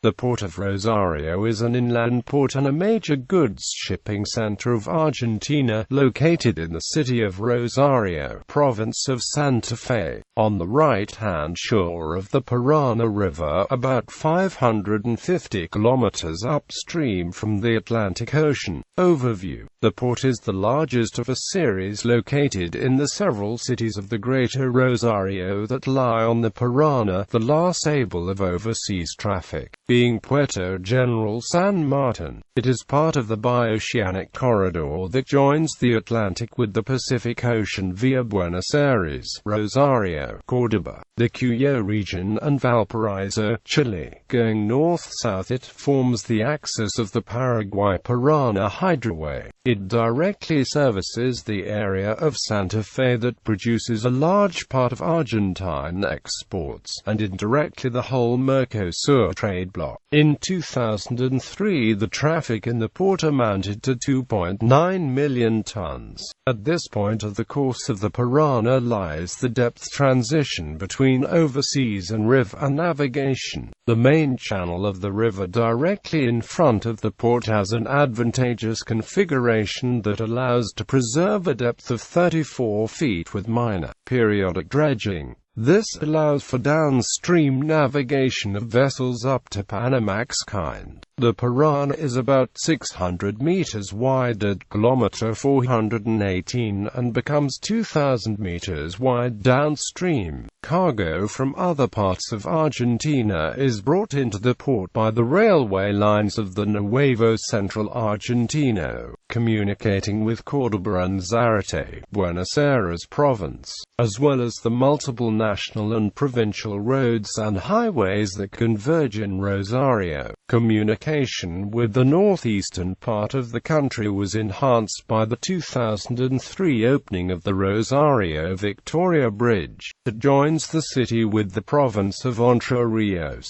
The Port of Rosario is an inland port and a major goods shipping center of Argentina, located in the city of Rosario, province of Santa Fe, on the right-hand shore of the Paraná River, about 550 kilometers upstream from the Atlantic Ocean. Overview. The port is the largest of a series located in the several cities of the Greater Rosario that lie on the Paraná, the last able of overseas traffic, being Puerto General San Martin. It is part of the bioceanic corridor that joins the Atlantic with the Pacific Ocean via Buenos Aires, Rosario, Córdoba, the Cuyo region and Valparaiso, Chile. Going north-south it forms the axis of the Paraguay-Paraná Highway. It directly services the area of Santa Fe that produces a large part of Argentine exports, and indirectly the whole Mercosur trade bloc. In 2003 the traffic in the port amounted to 2.9 million tons. At this point of the course of the Paraná lies the depth transition between overseas and river navigation. The main channel of the river directly in front of the port has an advantageous configuration that allows to preserve a depth of 34 feet with minor, periodic dredging. This allows for downstream navigation of vessels up to Panamax kind. The Paraná is about 600 meters wide at kilometer 418 and becomes 2,000 meters wide downstream. Cargo from other parts of Argentina is brought into the port by the railway lines of the Nuevo Central Argentino, communicating with Córdoba and Zárate, Buenos Aires province, as well as the multiple national and provincial roads and highways that converge in Rosario. Communication with the northeastern part of the country was enhanced by the 2003 opening of the Rosario Victoria Bridge, that joins the city with the province of Entre Rios.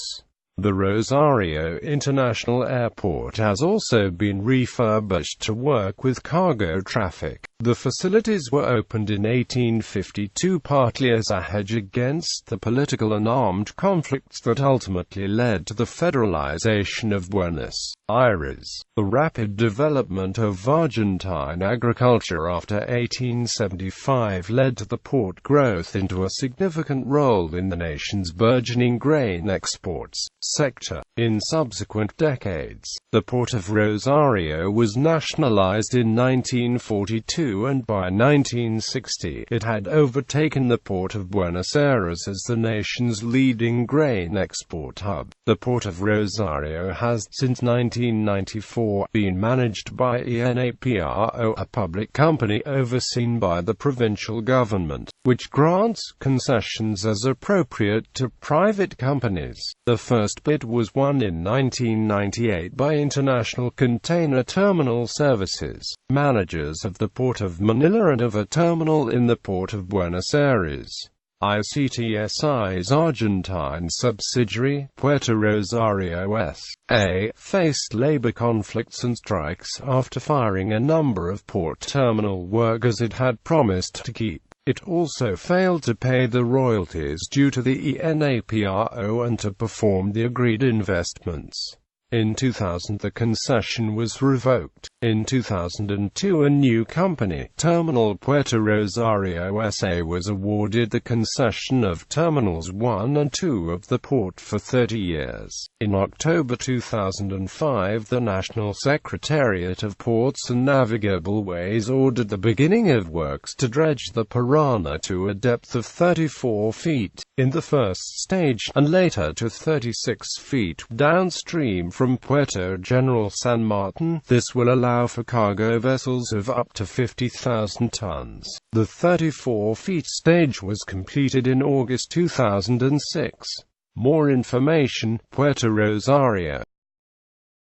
The Rosario International Airport has also been refurbished to work with cargo traffic. The facilities were opened in 1852 partly as a hedge against the political and armed conflicts that ultimately led to the federalization of Buenos Aires. The rapid development of Argentine agriculture after 1875 led to the port growth into a significant role in the nation's burgeoning grain exports sector. In subsequent decades, the Port of Rosario was nationalized in 1942, and by 1960, it had overtaken the Port of Buenos Aires as the nation's leading grain export hub. The Port of Rosario has, since 1994, been managed by ENAPRO, a public company overseen by the provincial government, which grants concessions as appropriate to private companies. The first bid was won in 1998 by International Container Terminal Services, managers of the Port of Manila and of a terminal in the Port of Buenos Aires. ICTSI's Argentine subsidiary, Puerto Rosario S.A., faced labor conflicts and strikes after firing a number of port terminal workers it had promised to keep. It also failed to pay the royalties due to the ENAPRO and to perform the agreed investments. In 2000 the concession was revoked. In 2002 a new company, Terminal Puerto Rosario S.A., was awarded the concession of Terminals 1 and 2 of the port for 30 years. In October 2005 the National Secretariat of Ports and Navigable Ways ordered the beginning of works to dredge the Paraná to a depth of 34 feet, in the first stage, and later to 36 feet downstream from Puerto General San Martin. This will allow for cargo vessels of up to 50,000 tons. The 34 feet stage was completed in August 2006. More information, Puerto Rosario.